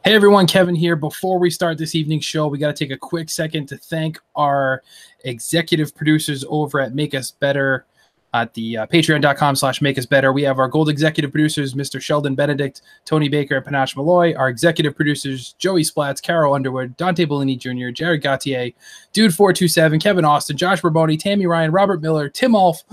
Hey everyone, Kevin here. Before we start this evening's show, we got to take a quick second to thank our executive producers over at Make Us Better at the patreon.com/makeusbetter. We have our gold executive producers, Mr. Sheldon Benedict, Tony Baker, and Panache Malloy. Our executive producers, Joey Splats, Caro Underwood, Dante Bellini Jr., Jared Gautier, Dude427, Kevin Austin, Josh Barboni, Tammy Ryan, Robert Miller, Tim Alf,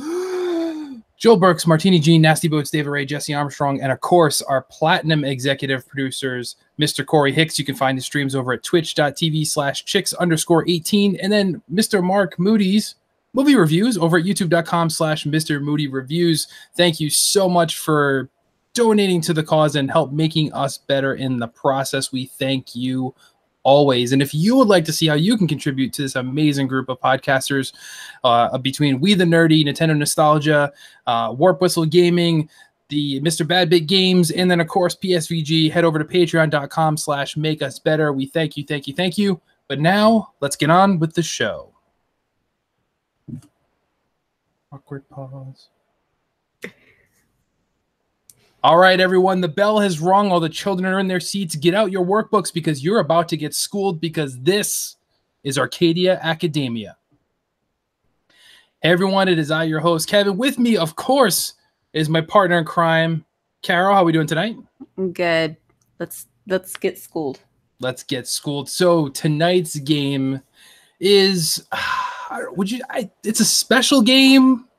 Joe Burks, Martini Jean, Nasty Boots, David Ray, Jesse Armstrong, and of course, our platinum executive producers, Mr. Corey Hicks. You can find his streams over at twitch.tv/chicks_18. And then Mr. Mark Moody's movie reviews over at youtube.com/Mr. Moody Reviews. Thank you so much for donating to the cause and help making us better in the process. We thank you always. And if you would like to see how you can contribute to this amazing group of podcasters between We the Nerdy, Nintendo Nostalgia, Warp Whistle Gaming, the Mr. Badbit Games, and then of course PSVG, head over to patreon.com/makeusbetter. We thank you, thank you, thank you. But now let's get on with the show. Awkward pause. All right, everyone, the bell has rung. All the children are in their seats. Get out your workbooks because you're about to get schooled, because this is Arcadia Academia. Hey, everyone, it is I, your host, Kevin. With me, of course, is my partner in crime, Caro. How are we doing tonight? Good. Let's get schooled. Let's get schooled. So tonight's game is, it's a special game.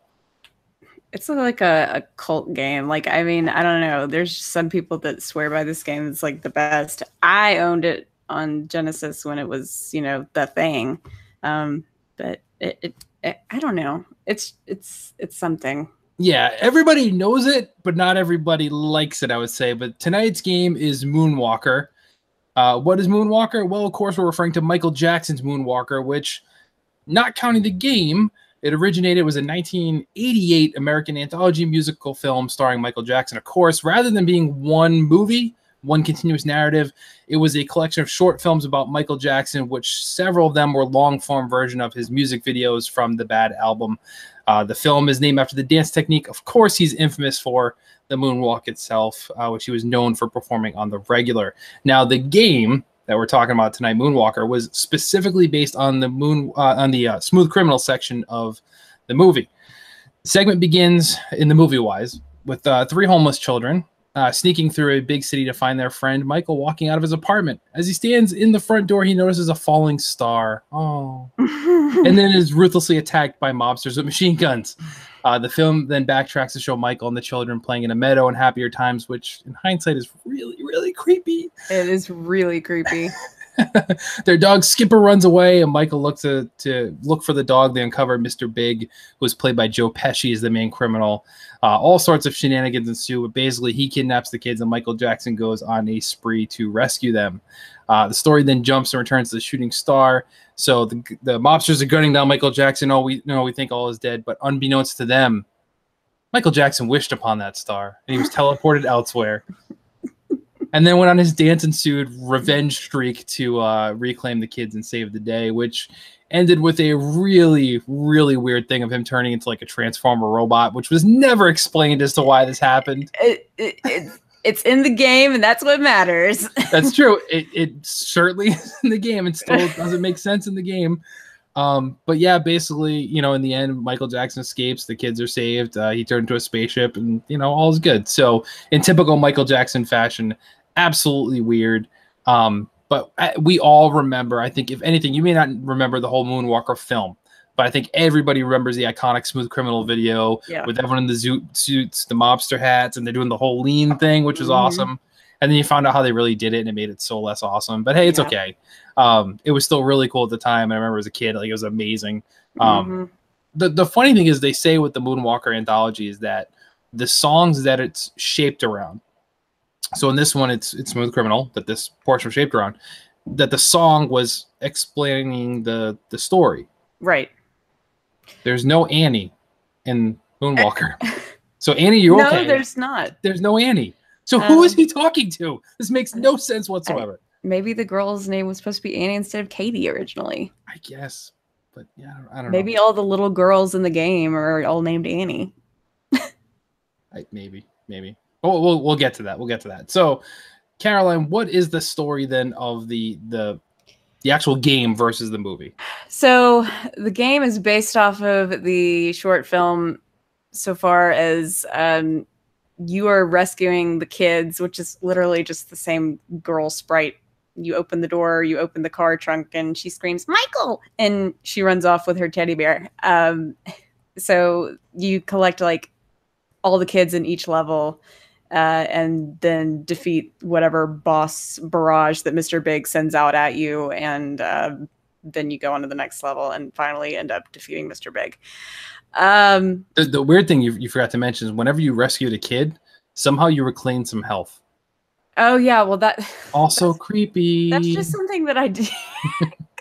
It's like a cult game. Like, I mean, I don't know. There's some people that swear by this game. It's like the best. I owned it on Genesis when it was, you know, the thing. But it I don't know. It's something. Yeah, everybody knows it, but not everybody likes it, I would say. But tonight's game is Moonwalker. What is Moonwalker? Well, of course, we're referring to Michael Jackson's Moonwalker, which, not counting the game, it was a 1988 American anthology musical film starring Michael Jackson. Of course, rather than being one movie, one continuous narrative, it was a collection of short films about Michael Jackson, which several of them were long-form version of his music videos from the Bad album. The film is named after the dance technique. Of course, he's infamous for the moonwalk itself, which he was known for performing on the regular. Now, the game that we're talking about tonight, Moonwalker, was specifically based on the Smooth Criminal section of the movie. The segment begins in the movie-wise with three homeless children sneaking through a big city to find their friend Michael walking out of his apartment. As he stands in the front door, he notices a falling star. Oh. And then is ruthlessly attacked by mobsters with machine guns. The film then backtracks to show Michael and the children playing in a meadow in happier times, which in hindsight is really, really creepy. It is really creepy. Their dog Skipper runs away, and Michael looks to look for the dog. They uncover Mr. Big, who is played by Joe Pesci as the main criminal. All sorts of shenanigans ensue, but basically he kidnaps the kids, and Michael Jackson goes on a spree to rescue them. The story then jumps and returns to the shooting star. So the mobsters are gunning down Michael Jackson. We think all is dead, but unbeknownst to them, Michael Jackson wished upon that star, and he was teleported elsewhere. And then went on his dance-ensued revenge streak to reclaim the kids and save the day, which ended with a really, really weird thing of him turning into like a Transformer robot, which was never explained as to why this happened. It's in the game, and that's what matters. That's true. It certainly is in the game. It still doesn't make sense in the game. But yeah, basically, you know, in the end, Michael Jackson escapes. The kids are saved. He turned into a spaceship, and, you know, all is good. So in typical Michael Jackson fashion, absolutely weird. But we all remember, I think, if anything, you may not remember the whole Moonwalker film, but I think everybody remembers the iconic Smooth Criminal video with everyone in the suits, the mobster hats, and they're doing the whole lean thing, which was awesome. And then you found out how they really did it, and it made it so less awesome. But hey, it's okay. It was still really cool at the time. I remember as a kid, like, it was amazing. The funny thing is, they say with the Moonwalker anthology is that the songs that it's shaped around. So in this one, it's Smooth Criminal that this portion was shaped around. That the song was explaining the story. Right. There's no Annie in Moonwalker. So Annie, you're okay. No, there's not. There's no Annie. So who is he talking to? This makes no sense whatsoever. Maybe the girl's name was supposed to be Annie instead of Katie originally. I guess. But yeah, I don't know. Maybe all the little girls in the game are all named Annie. Maybe. Oh, we'll get to that. So Caroline, what is the story then of the actual game versus the movie? So the game is based off of the short film so far as you are rescuing the kids, which is literally just the same girl sprite. You open the door, you open the car trunk, and she screams, "Michael!" And she runs off with her teddy bear. So you collect like all the kids in each level, and then defeat whatever boss barrage that Mr. Big sends out at you, and then you go on to the next level and finally end up defeating Mr. Big. The weird thing you forgot to mention is whenever you rescued a kid, somehow you reclaim some health. Oh yeah, well that's creepy. That's just something that I did.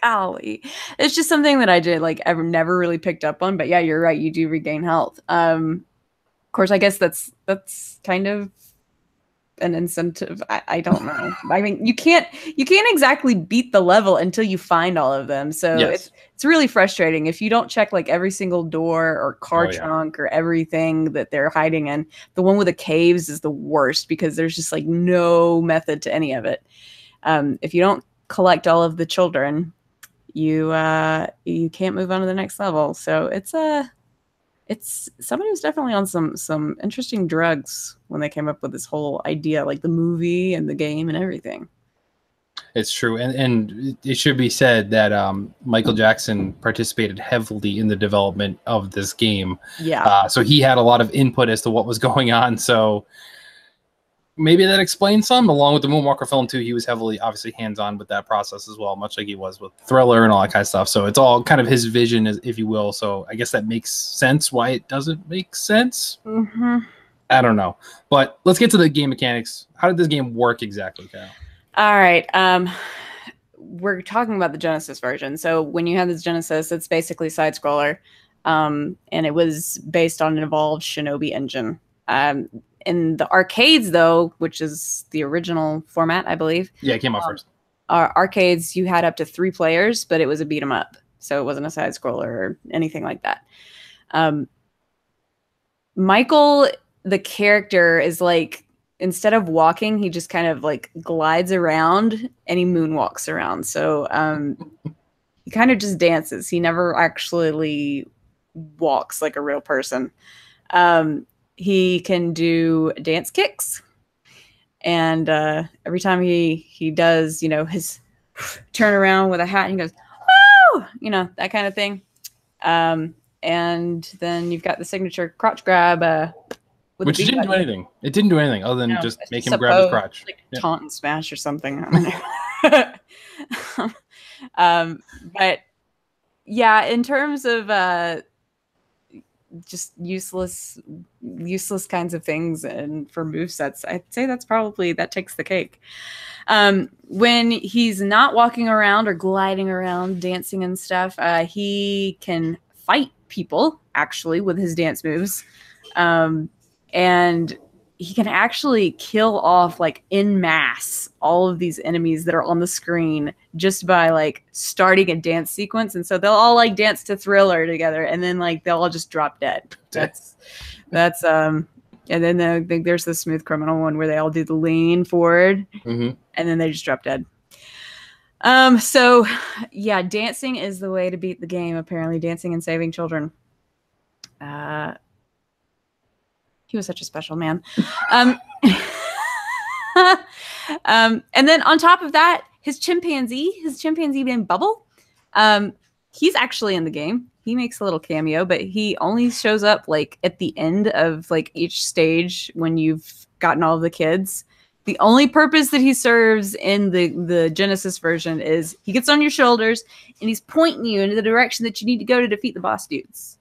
Golly, it's just something that I did. Like I've never really picked up on, but yeah, you're right. You do regain health. Of course, I guess that's kind of an incentive. I don't know. I mean, you can't exactly beat the level until you find all of them. So yes. it's really frustrating if you don't check like every single door or car trunk or everything that they're hiding in. The one with the caves is the worst because there's just like no method to any of it. If you don't collect all of the children, you can't move on to the next level. So it's somebody was definitely on some interesting drugs when they came up with this whole idea, like the movie and the game and everything. It's true, and it should be said that Michael Jackson participated heavily in the development of this game. Yeah. So he had a lot of input as to what was going on. So maybe that explains some. Along with the Moonwalker film too, he was heavily, obviously, hands-on with that process as well, much like he was with Thriller and all that kind of stuff. So it's all kind of his vision, if you will. So I guess that makes sense why it doesn't make sense. Mm-hmm. I don't know. But let's get to the game mechanics. How did this game work exactly, Carol? All right. We're talking about the Genesis version. So when you have this Genesis, it's basically side scroller. And it was based on an evolved Shinobi engine. In the arcades, though, which is the original format, I believe. Yeah, it came out first. Arcades, you had up to 3 players, but it was a beat 'em up. So it wasn't a side scroller or anything like that. Michael, the character, is like, instead of walking, he just kind of like glides around and he moonwalks around. So he kind of just dances. He never actually walks like a real person. He can do dance kicks. And every time he does, his turn around with a hat and he goes, woo! That kind of thing. And then you've got the signature crotch grab. Which didn't do anything. It didn't do anything other than just make him grab his crotch. Like taunt and smash or something. But yeah, in terms of just useless kinds of things and for movesets, I'd say that takes the cake. When he's not walking around or gliding around, dancing and stuff, he can fight people actually with his dance moves. And he can actually kill off like en masse all of these enemies that are on the screen just by like starting a dance sequence. And so they'll all like dance to Thriller together and then like they'll all just drop dead. That's and then there's the Smooth Criminal one where they all do the lean forward and then they just drop dead. So yeah, dancing is the way to beat the game, apparently. Dancing and saving children. He was such a special man. And then on top of that, his chimpanzee named Bubble, he's actually in the game. He makes a little cameo, but he only shows up like at the end of like each stage when you've gotten all of the kids. The only purpose that he serves in the Genesis version is he gets on your shoulders and he's pointing you into the direction that you need to go to defeat the boss dudes.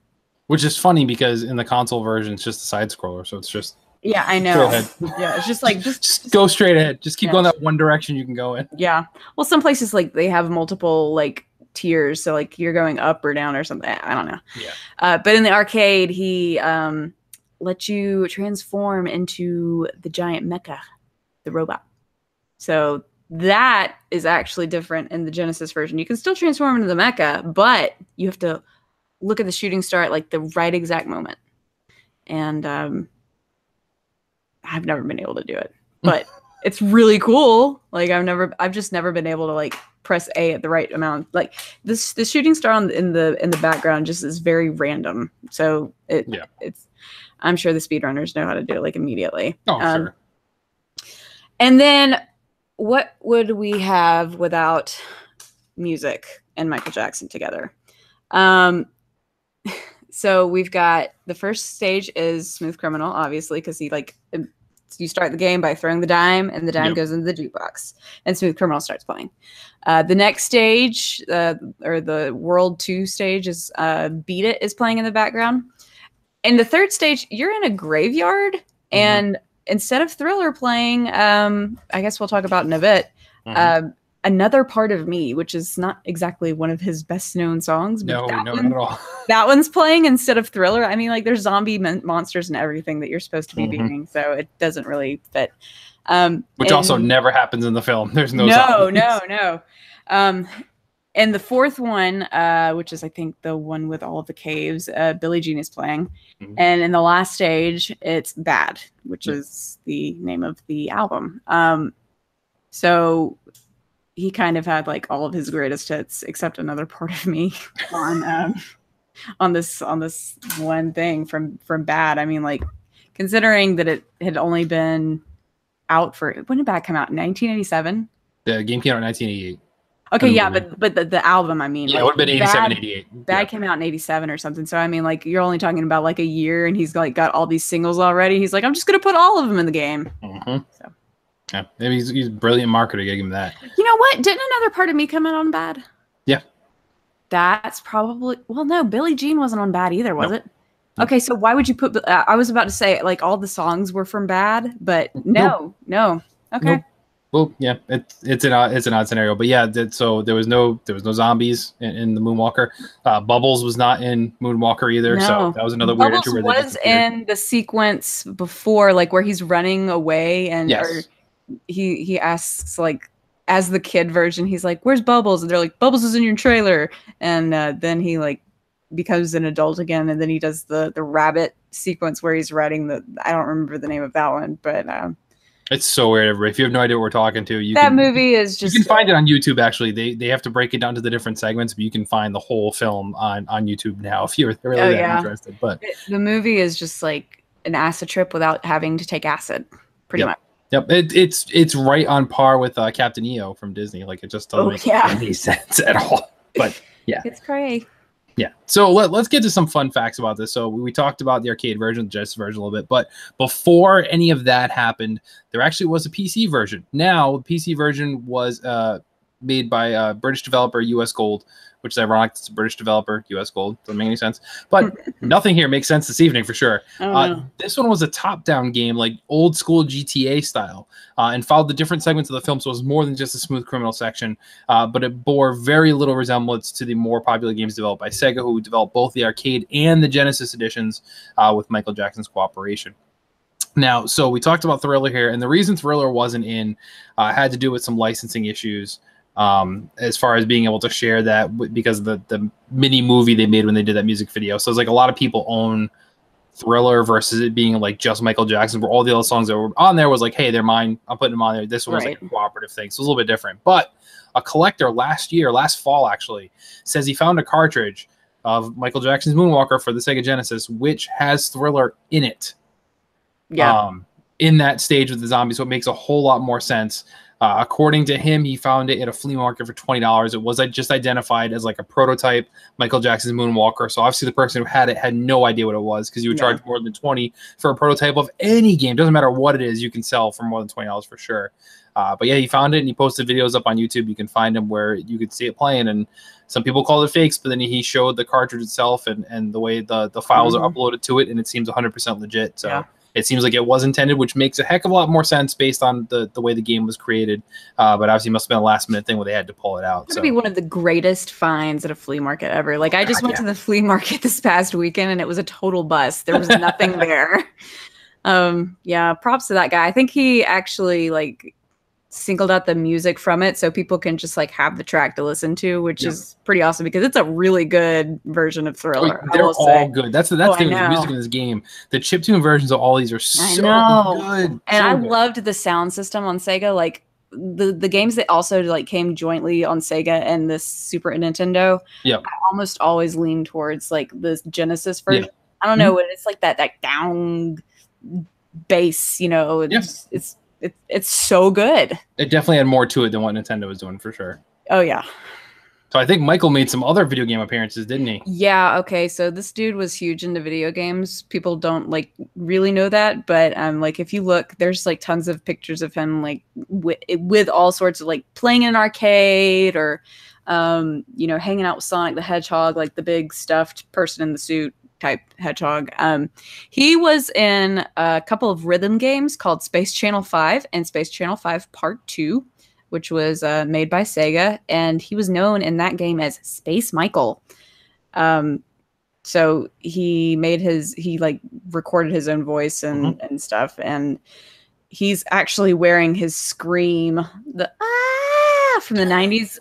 Which is funny because in the console version, it's just a side scroller, so it's just I know. Yeah, it's just like just go straight ahead. Just keep going that one direction you can go in. Yeah. Well, some places like they have multiple like tiers, so like you're going up or down or something. I don't know. Yeah. But in the arcade, he lets you transform into the giant mecha, the robot. So that is actually different in the Genesis version. You can still transform into the mecha, but you have to look at the shooting star at like the right exact moment. And I've never been able to do it, but it's really cool. Like I've just never been able to like press A at the right amount. Like the shooting star in the background just is very random. So it's I'm sure the speedrunners know how to do it like immediately. Oh, sure. And then what would we have without music and Michael Jackson together? So we've got the first stage is Smooth Criminal, obviously, because you start the game by throwing the dime, and the dime goes into the jukebox, and Smooth Criminal starts playing. The next stage, or the World 2 stage, is Beat It is playing in the background. In the third stage, you're in a graveyard, and instead of Thriller playing, I guess we'll talk about in a bit, Another Part of Me, which is not exactly one of his best known songs. But no, not at all. That one's playing instead of Thriller. I mean, like there's zombie monsters and everything that you're supposed to be beating, so it doesn't really fit. Which also never happens in the film. There's no zombies. No. And the fourth one, which is I think the one with all of the caves, Billie Jean is playing. And in the last stage, it's Bad, which is the name of the album. So he kind of had like all of his greatest hits except Another Part of Me on this one thing from Bad. I mean, like considering that it had only been out for, when did Bad come out? 1987? The game came out in 1988. Okay, yeah, but the album, I mean, yeah, it would have been 87, 88. Bad came out in 87 or something. So I mean, like you're only talking about like a year, and he's like got all these singles already. He's like, I'm just gonna put all of them in the game. So. Yeah, maybe he's a brilliant marketer. Give him that. You know what? Didn't Another Part of Me come in on Bad? Yeah. That's probably, well, no, Billie Jean wasn't on Bad either, was it? Okay, so why would you put? I was about to say like all the songs were from Bad, but no. Okay. Nope. Well, yeah, it's an odd scenario, but yeah. So there was no zombies in the Moonwalker. Bubbles was not in Moonwalker either. No. So that was another weird entry. Bubbles was in the sequence before, like where he's running away and or he asks like, as the kid version, he's like, "Where's Bubbles?" And they're like, "Bubbles is in your trailer." And then he like becomes an adult again, and then he does the rabbit sequence where he's riding the. I don't remember the name of that one, but. It's so weird, everybody. If you have no idea what we're talking to, movie is just. You can find it on YouTube. Actually, they have to break it down to the different segments, but you can find the whole film on YouTube now if you're really interested. But the movie is just like an acid trip without having to take acid, pretty much. Yep, it's right on par with Captain EO from Disney. Like it just doesn't make any sense at all. But yeah, it's crazy. Yeah. So let's get to some fun facts about this. So we talked about the arcade version, the Genesis version a little bit, but before any of that happened, there actually was a PC version. Now, the PC version was made by a British developer, US Gold, which is ironic. It's a British developer, US Gold. Doesn't make any sense. But nothing here makes sense this evening for sure. This one was a top-down game, like old school GTA style, and followed the different segments of the film, so it was more than just a Smooth Criminal section, but it bore very little resemblance to the more popular games developed by Sega, who developed both the arcade and the Genesis editions with Michael Jackson's cooperation. Now, so we talked about Thriller here, and the reason Thriller wasn't in had to do with some licensing issues. As far as being able to share that because of the mini movie they made when they did that music video. So it's like a lot of people own Thriller versus it being like just Michael Jackson, where all the other songs that were on there was like, hey, they're mine, I'm putting them on there. This one was like a cooperative thing. So it's a little bit different. But a collector last fall actually, says he found a cartridge of Michael Jackson's Moonwalker for the Sega Genesis, which has Thriller in it. Yeah. In that stage with the zombies. So it makes a whole lot more sense. According to him, he found it at a flea market for $20. It was just identified as like a prototype Michael Jackson's Moonwalker. So obviously the person who had it had no idea what it was, because you would charge more than $20 for a prototype of any game. Doesn't matter what it is, you can sell for more than $20 for sure. But yeah, he found it and he posted videos up on YouTube. You can find them where you could see it playing. And some people called it fakes, but then he showed the cartridge itself and the way the files are uploaded to it, and it seems 100% legit. So. It seems like it was intended, which makes a heck of a lot more sense based on the way the game was created. But obviously, it must have been a last-minute thing where they had to pull it out. It's going to be one of the greatest finds at a flea market ever. Like, I just went to the flea market this past weekend, and it was a total bust. There was nothing there. Yeah, props to that guy. I think he actually, like, singled out the music from it so people can just like have the track to listen to, which is pretty awesome because it's a really good version of Thriller. They're all good. That's the music in this game. The chiptune versions of all these are so good. And I loved the sound system on Sega. Like the games that also like came jointly on Sega and the Super Nintendo. I almost always lean towards like the Genesis version. I don't know, it's like that down bass, you know. It's so good. It definitely had more to it than what Nintendo was doing, for sure. Oh, yeah. So I think Michael made some other video game appearances, didn't he? Yeah, okay. So this dude was huge into video games. People don't, like, really know that. But, like, if you look, there's, like, tons of pictures of him, like, with all sorts of, like, playing in an arcade or, you know, hanging out with Sonic the Hedgehog, like the big stuffed person in the suit type hedgehog. He was in a couple of rhythm games called Space Channel 5 and Space Channel 5 Part 2, which was made by Sega, and he was known in that game as Space Michael. So he like recorded his own voice and stuff, and he's actually wearing his Scream from the 90s.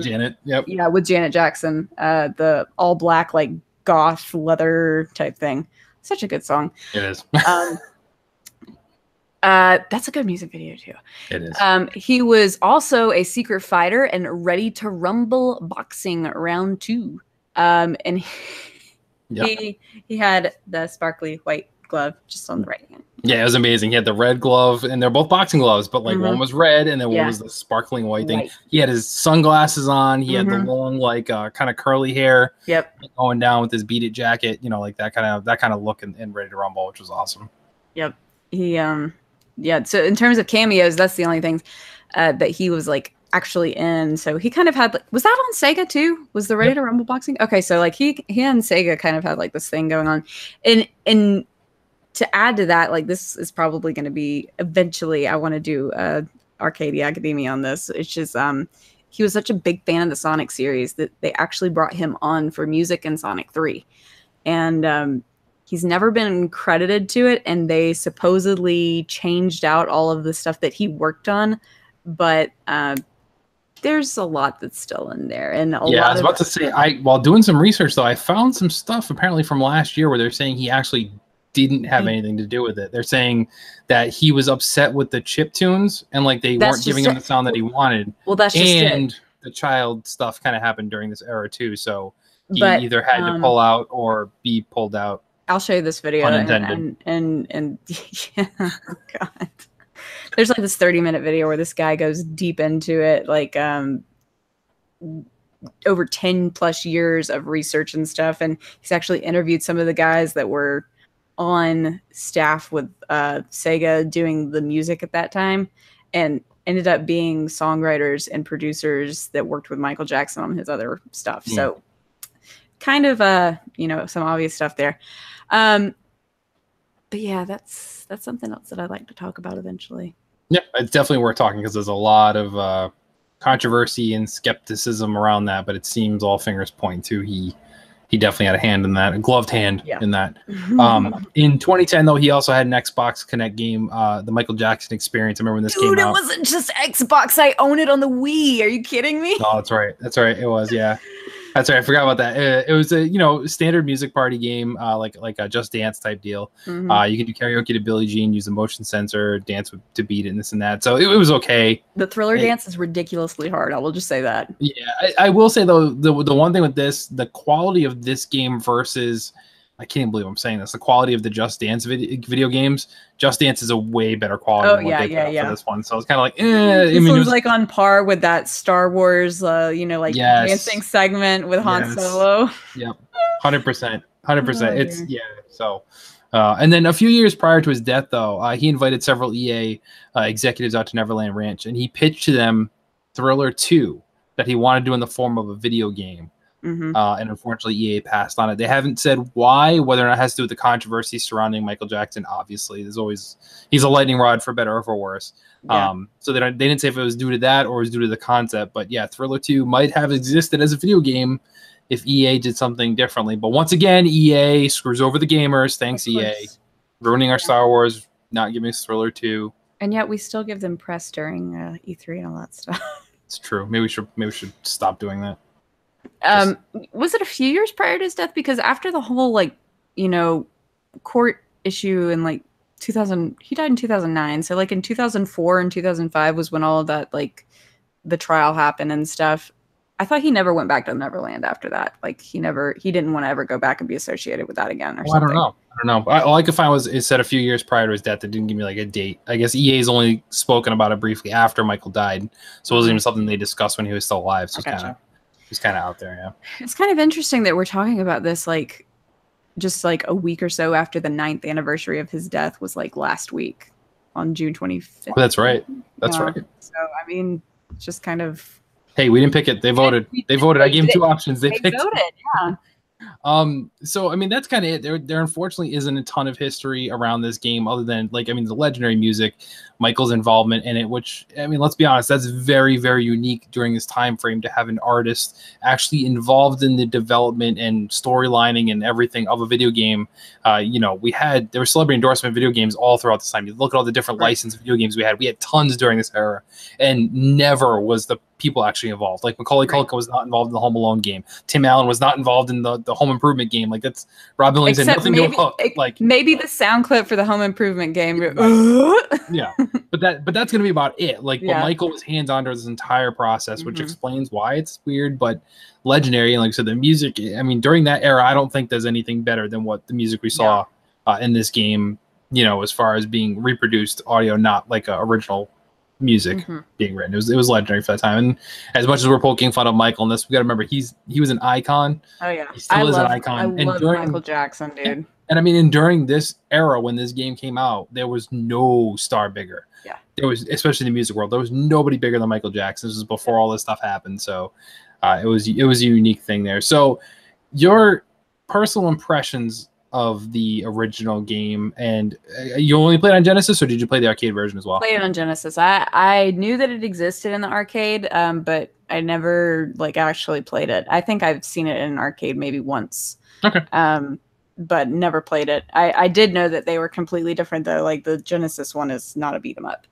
Janet, yeah, with Janet Jackson, the all black like goth leather type thing. Such a good song. It is. That's a good music video too. It is. He was also a secret fighter and Ready to Rumble boxing round 2. And he had the sparkly white glove just on the right hand. Yeah, it was amazing. He had the red glove, and they're both boxing gloves, but like one was red and then one was the sparkling white thing. He had his sunglasses on. He had the long, like kind of curly hair. Going down with his beaded jacket, you know, like that kind of look in Ready to Rumble, which was awesome. He so in terms of cameos, that's the only things that he was like actually in. So he kind of had was that on Sega too? Was the Ready to Rumble boxing? Okay, so like he and Sega kind of had like this thing going on. And to add to that, like this is probably going to be eventually I want to do Arcadia Academia on this. It's just he was such a big fan of the Sonic series that they actually brought him on for music in Sonic 3. And he's never been credited to it, and they supposedly changed out all of the stuff that he worked on, but there's a lot that's still in there. And I was about to say, while doing some research though, I found some stuff apparently from last year where they're saying he actually didn't have anything to do with it. They're saying that he was upset with the chip tunes and like they weren't giving him the sound that he wanted. Well, that's just it. The child stuff kind of happened during this era too, so he either had to pull out or be pulled out. I'll show you this video and yeah, oh God. There's like this 30-minute video where this guy goes deep into it, like over 10 plus years of research and stuff, and he's actually interviewed some of the guys that were on staff with Sega doing the music at that time, and ended up being songwriters and producers that worked with Michael Jackson on his other stuff. So kind of you know, some obvious stuff there. But yeah, that's something else that I'd like to talk about eventually. Yeah, it's definitely worth talking because there's a lot of controversy and skepticism around that, but it seems all fingers point to he definitely had a hand in that, a gloved hand in that. In 2010, though, he also had an Xbox Connect game, the Michael Jackson Experience. I remember when this came out. Dude, it wasn't just Xbox. I own it on the Wii. Are you kidding me? Oh, that's right. That's right. It was, yeah. That's right. I forgot about that. It was a standard music party game, like a Just Dance type deal. You can do karaoke to Billie Jean, use a motion sensor, dance to beat it, and this and that. So it was okay. The Thriller dance is ridiculously hard. I will just say that. Yeah, I will say though, the one thing with this, the quality of this game versus, I can't even believe I'm saying this, the quality of the Just Dance video games. Just Dance is a way better quality than what they put out for this one. So it's kind of like, this one's like on par with that Star Wars, dancing segment with Han Solo. Yep, 100%, 100%. It's So, and then a few years prior to his death, though, he invited several EA executives out to Neverland Ranch, and he pitched to them Thriller 2 that he wanted to do in the form of a video game. And unfortunately, EA passed on it. They haven't said why, whether or not it has to do with the controversy surrounding Michael Jackson. Obviously, he's a lightning rod for better or for worse. So they didn't say if it was due to that or it was due to the concept. But yeah, Thriller 2 might have existed as a video game if EA did something differently. But once again, EA screws over the gamers. Thanks, EA. Ruining our Star Wars, not giving us Thriller 2. And yet we still give them press during E3 and all that stuff. It's true. Maybe we should stop doing that. Was it a few years prior to his death? Because after the whole like, you know, court issue in like 2000, he died in 2009. So like in 2004 and 2005 was when all of that, like the trial happened and stuff. I thought he never went back to Neverland after that. Like he didn't want to ever go back and be associated with that again or something. I don't know. All I could find was it said a few years prior to his death. It didn't give me like a date. I guess EA's only spoken about it briefly after Michael died. So it wasn't even something they discussed when he was still alive. So it's kind of out there. Yeah. It's kind of interesting that we're talking about this like just like a week or so after the 9th anniversary of his death was like last week on June 25th. Oh, that's right. That's right. So, I mean, it's just kind of. Hey, we didn't pick it. They voted. They voted. I gave them 2 options. They picked. Voted, yeah. So I mean that's kind of it. There unfortunately isn't a ton of history around this game other than like, I mean, the legendary music, Michael's involvement in it, which, I mean, let's be honest, that's very, very unique during this time frame to have an artist actually involved in the development and storylining and everything of a video game. You know, there were celebrity endorsement video games all throughout this time. You look at all the different licensed video games we had tons during this era, and never was the people actually involved. Like Macaulay Culkin was not involved in the Home Alone game. Tim Allen was not involved in the Home Improvement game. Like that's Rob Williams had nothing to hook. Like maybe the sound clip for the Home Improvement game. Yeah, but that's gonna be about it. Like, but Michael was hands on during this entire process, which explains why it's weird, but legendary. And like I said, the music. I mean, during that era, I don't think there's anything better than what the music we saw in this game. You know, as far as being reproduced audio, not like original music being written. It was legendary for that time. And as much as we're poking fun of Michael in this, we got to remember he was an icon. Oh yeah, he still is an icon. I love Michael Jackson, dude. And I mean, and during this era when this game came out, there was no star bigger. Yeah, there was, especially in the music world, there was nobody bigger than Michael Jackson. This was before all this stuff happened, so it was a unique thing there. So, your personal impressions of the original game, and you only played on Genesis, or did you play the arcade version as well? Played it on Genesis. I knew that it existed in the arcade, but I never like actually played it. I think I've seen it in an arcade maybe once. Okay. But never played it. I did know that they were completely different though. Like the Genesis one is not a beat 'em up.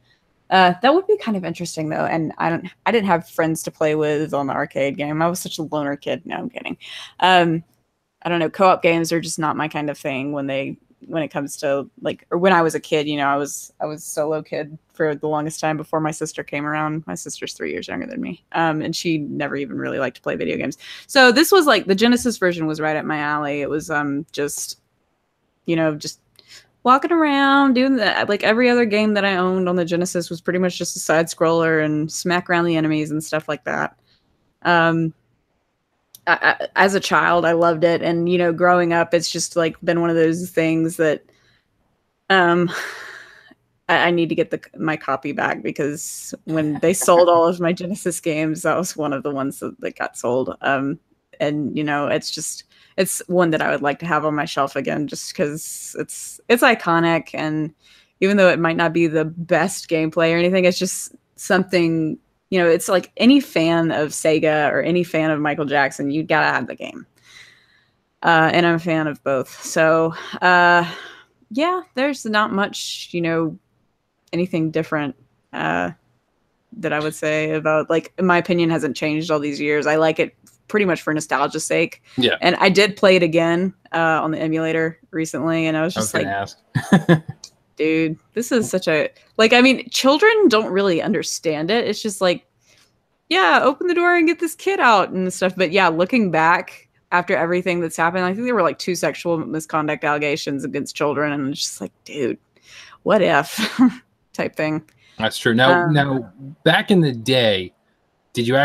That would be kind of interesting though. And I didn't have friends to play with on the arcade game. I was such a loner kid. No, I'm kidding. I don't know. Co-op games are just not my kind of thing when it comes to like, or when I was a kid, you know, I was solo kid for the longest time before my sister came around. My sister's 3 years younger than me. And she never even really liked to play video games. So this was like the Genesis version was right up my alley. It was just, you know, just walking around doing that. Like every other game that I owned on the Genesis was pretty much just a side scroller and smack around the enemies and stuff like that. As a child, I loved it, and you know, growing up, it's just like been one of those things that I need to get my copy back, because when they sold all of my Genesis games, that was one of the ones that got sold. And you know, it's one that I would like to have on my shelf again, just because it's iconic, and even though it might not be the best gameplay or anything, it's just something. You know, it's like any fan of Sega or any fan of Michael Jackson, you gotta have the game. And I'm a fan of both. So, yeah, there's not much, you know, anything different that I would say about, like, in my opinion, hasn't changed all these years. I like it pretty much for nostalgia's sake. Yeah. And I did play it again on the emulator recently, and I was just like, ask. dude, this is such a, like, I mean, children don't really understand it. It's just like, yeah, open the door and get this kid out and stuff. But yeah, looking back after everything that's happened, I think there were like 2 sexual misconduct allegations against children. And it's just like, dude, what if type thing. That's true. Now, back in the day, were you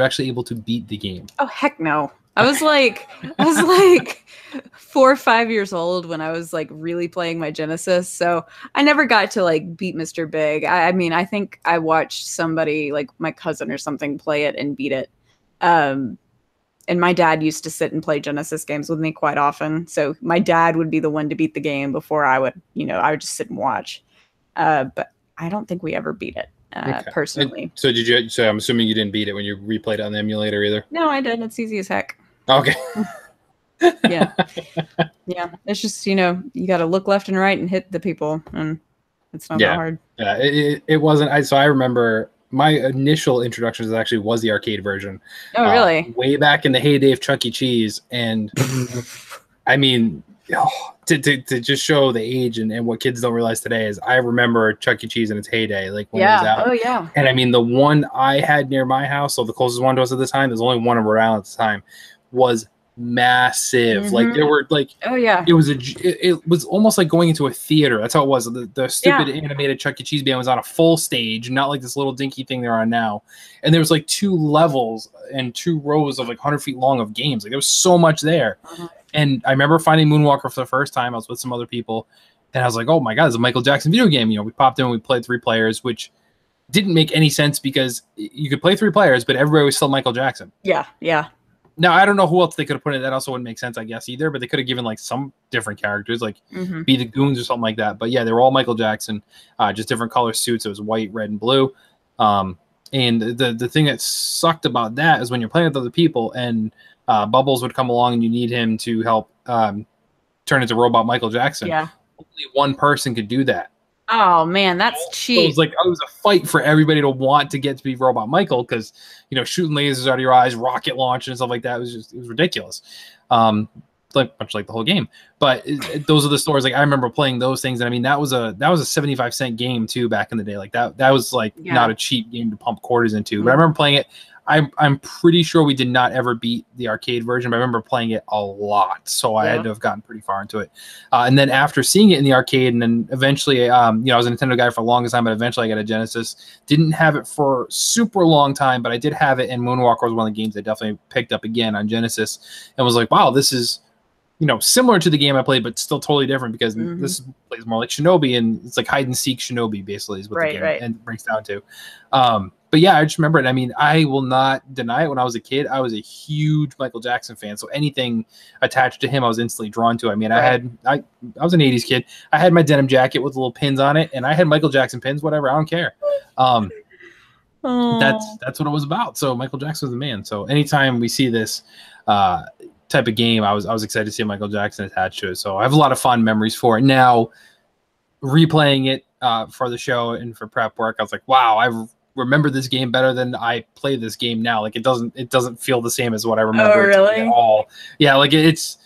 actually able to beat the game? Oh, heck no. I was like 4 or 5 years old when I was like really playing my Genesis. So I never got to like beat Mr. Big. I mean, I think I watched somebody, like my cousin or something, play it and beat it. And my dad used to sit and play Genesis games with me quite often. So my dad would be the one to beat the game before I would, you know, I would just sit and watch. But I don't think we ever beat it. Okay. Personally. So I'm assuming you didn't beat it when you replayed it on the emulator either? No, I did. It's easy as heck. Okay. Yeah. It's just, you know, you got to look left and right and hit the people. And It's not that hard. Yeah, it wasn't. So I remember my initial introductions actually was the arcade version. Oh, really? Way back in the heyday of Chuck E. Cheese. And I mean, to just show the age and what kids don't realize today is I remember Chuck E. Cheese in its heyday, like when it was out. Oh, yeah. And I mean, the one I had near my house, so the closest one to us at the time, there's only one in Rhode Island at the time, was massive. Like there were like, it was almost like going into a theater. That's how it was. The stupid animated Chuck E. Cheese band was on a full stage, not like this little dinky thing they're on now. And there was like 2 levels and 2 rows of like 100 feet long of games. Like there was so much there. And I remember finding Moonwalker for the first time. I was with some other people, and I was like, oh my god, it's a Michael Jackson video game. You know, we popped in, we played 3 players, which didn't make any sense because you could play 3 players, but everybody was still Michael Jackson. Yeah. Now, I don't know who else they could have put in. That also wouldn't make sense, I guess, either. But they could have given like some different characters, like be the Goons or something like that. But yeah, they were all Michael Jackson, just different color suits. It was white, red, and blue. And the thing that sucked about that is when you're playing with other people and Bubbles would come along and you need him to help turn into robot Michael Jackson. Yeah. Only one person could do that. Oh man, that's cheap. So it was a fight for everybody to want to get to be Robot Michael because shooting lasers out of your eyes, rocket launch and stuff like that was ridiculous. Much like the whole game. But those are the stories. Like I remember playing those things, and I mean that was a 75-cent game too back in the day. Like that was like not a cheap game to pump quarters into. But I remember playing it. I'm pretty sure we did not ever beat the arcade version, but I remember playing it a lot. So I had to have gotten pretty far into it. And then after seeing it in the arcade, and then eventually, I was a Nintendo guy for the longest time, but eventually I got a Genesis. Didn't have it for super long time, but I did have it, and Moonwalker was one of the games I definitely picked up again on Genesis and was like, wow, this is similar to the game I played, but still totally different because this plays more like Shinobi, and it's like hide and seek Shinobi basically is what the game and breaks down to. But yeah, I just remember it. I mean, I will not deny it. When I was a kid, I was a huge Michael Jackson fan. So anything attached to him, I was instantly drawn to. I mean, I was an 80s kid. I had my denim jacket with little pins on it, and I had Michael Jackson pins, whatever. I don't care. That's what it was about. So Michael Jackson was the man. So anytime we see this type of game, I was excited to see Michael Jackson attached to it. So I have a lot of fond memories for it. Now, replaying it for the show and for prep work, I was like, wow, I remember this game better than I play this game now. Like it doesn't feel the same as what I remember. Oh, really? At all. Yeah, like it's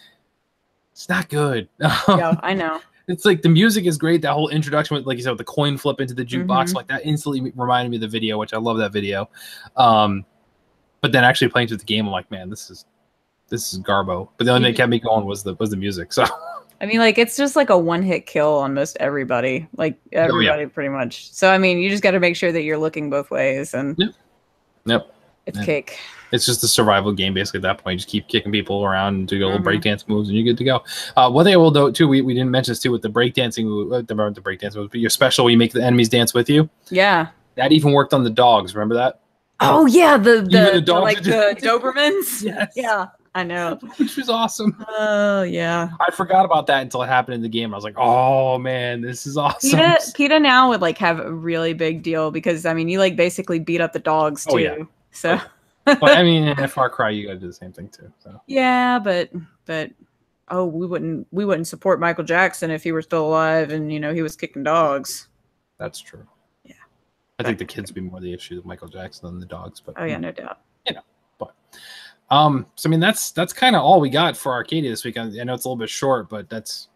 not good. Yeah, I know. It's like the music is great. That whole introduction with, like you said, with the coin flip into the jukebox, like that instantly reminded me of the video, which I love that video. But then actually playing through the game, I'm like, man, this is garbo. But the only thing that kept me going was the music. So I mean, like it's just like a one-hit kill on most everybody, like everybody pretty much. So I mean, you just got to make sure that you're looking both ways, and it's cake. It's just a survival game basically at that point. You just keep kicking people around and do little breakdance moves, and you're good to go. One thing I will note too, we didn't mention this too with the breakdancing, the breakdance moves, but your special where you make the enemies dance with you. Yeah, that even worked on the dogs. Remember that? Oh yeah, the dogs like the Dobermans. Yes. Yeah. I know. Which was awesome. Oh, yeah. I forgot about that until it happened in the game. I was like, oh, man, this is awesome. PETA now would, like, have a really big deal because, I mean, you, like, basically beat up the dogs, too. Oh, yeah. So. But, I mean, in Far Cry, you got to do the same thing, too. So. Yeah, but, oh, we wouldn't support Michael Jackson if he were still alive and, he was kicking dogs. That's true. Yeah. I think the kids would be more the issue with Michael Jackson than the dogs. But oh, yeah, no doubt. But. So I mean that's kind of all we got for Arcadia this week. I know it's a little bit short, but there's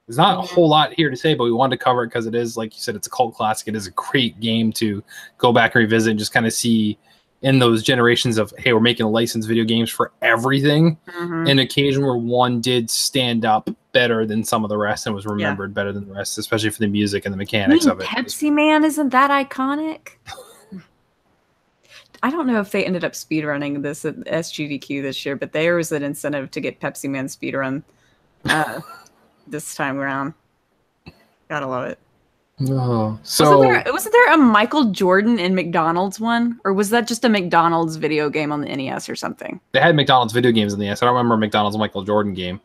not a whole lot here to say, but we wanted to cover it because it is, like you said, it's a cult classic. It is a great game to go back and revisit and just kind of see in those generations of, hey, we're making licensed video games for everything. An occasion where one did stand up better than some of the rest and was remembered better than the rest, especially for the music and the mechanics of it. Pepsi Man, isn't that iconic? I don't know if they ended up speedrunning this at SGDQ this year, but there was an incentive to get Pepsi Man speedrun this time around. Gotta love it. Oh, so wasn't there a Michael Jordan and McDonald's one, or was that just a McDonald's video game on the NES or something? They had McDonald's video games in the NES. I don't remember McDonald's Michael Jordan game.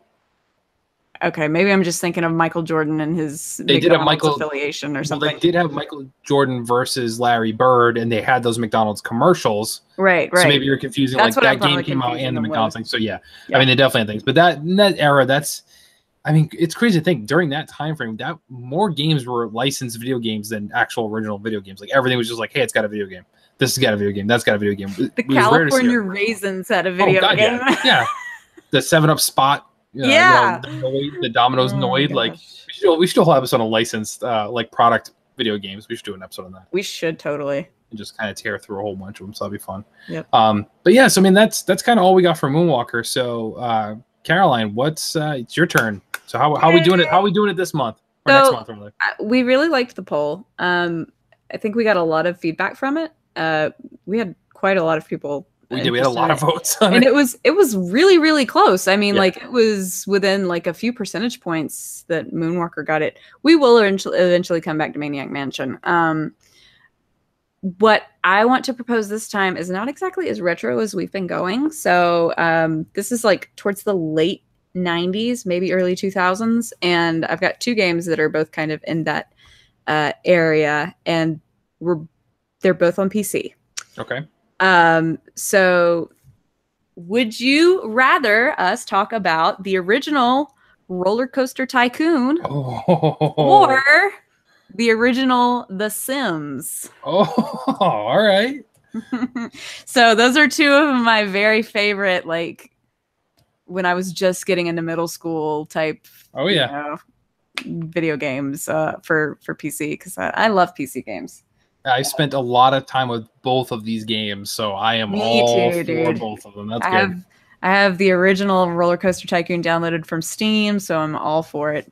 Okay, maybe I'm just thinking of Michael Jordan and his McDonald's affiliation or something. Well, they did have Michael Jordan versus Larry Bird, and they had those McDonald's commercials. Right. So maybe you're confusing that game came out and the McDonald's thing. So yeah, I mean they definitely had things, but in that era, that's I mean, it's crazy to think during that time frame that more games were licensed video games than actual original video games. Like everything was just like, hey, it's got a video game. This has got a video game. That's got a video game. The California Raisins had a video game. Yeah. The 7-Up Spot. Yeah. The Domino's Noid. Like we should have episode on licensed like product video games. We should do an episode on that. We should totally. And just kind of tear through a whole bunch of them. So that'd be fun. Yep. But yeah, so I mean that's kind of all we got for Moonwalker. So Caroline, it's your turn. So how are we doing it? How are we doing it this month or next month? Really? We really liked the poll. I think we got a lot of feedback from it. We had quite a lot of people. We did. We had a lot of votes on it. It was really, really close. I mean, like it was within like a few percentage points that Moonwalker got it. We will eventually come back to Maniac Mansion. What I want to propose this time is not exactly as retro as we've been going. So this is like towards the late 90s, maybe early 2000s. And I've got two games that are both kind of in that area. And they're both on PC. Okay. So would you rather us talk about the original Roller Coaster Tycoon or the original The Sims? Oh, all right. So those are two of my very favorite, like when I was just getting into middle school type. Oh yeah. Video games for PC, because I love PC games. I spent a lot of time with both of these games, so I am all for both of them. That's good. I have the original Roller Coaster Tycoon downloaded from Steam, so I'm all for it.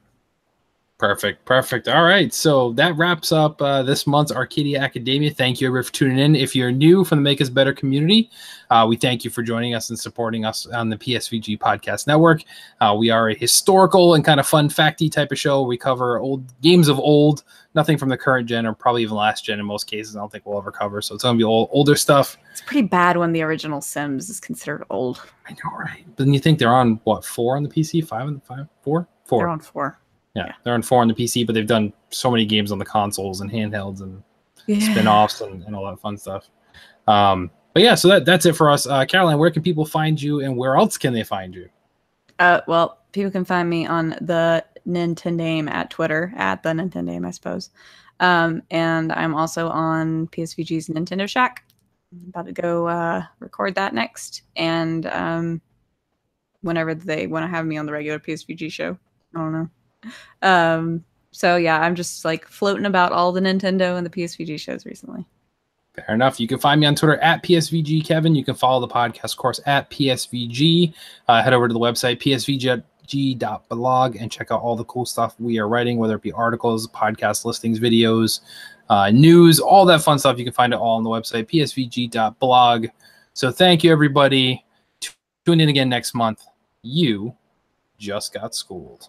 Perfect. All right, so that wraps up this month's Arcadia Academia. Thank you, everyone, for tuning in. If you're new from the Make Us Better community, we thank you for joining us and supporting us on the PSVG Podcast Network. We are a historical and kind of fun, facty type of show. We cover old games of old, nothing from the current gen or probably even last gen in most cases. I don't think we'll ever cover, so it's going to be older stuff. It's pretty bad when the original Sims is considered old. I know, right? But then you think they're on, what, 4 on the PC? 5 on the 5? 4? 4. They're on 4. Yeah, they're on 4 on the PC, but they've done so many games on the consoles and handhelds and spin-offs and all that fun stuff. But yeah, so that's it for us. Caroline, where can people find you and where else can they find you? Well, people can find me on the Nintendame at Twitter, at the Nintendame, I suppose. And I'm also on PSVG's Nintendo Shack. I'm about to go record that next. And whenever they want to have me on the regular PSVG show, I don't know. So yeah, I'm just like floating about all the Nintendo and the PSVG shows recently. Fair enough. You can find me on Twitter at PSVG Kevin. You can follow the podcast course at PSVG. Head over to the website psvg.blog and check out all the cool stuff we are writing, whether it be articles, podcast listings, videos, news, all that fun stuff. You can find it all on the website psvg.blog. So thank you, everybody. Tune in again next month. You just got schooled.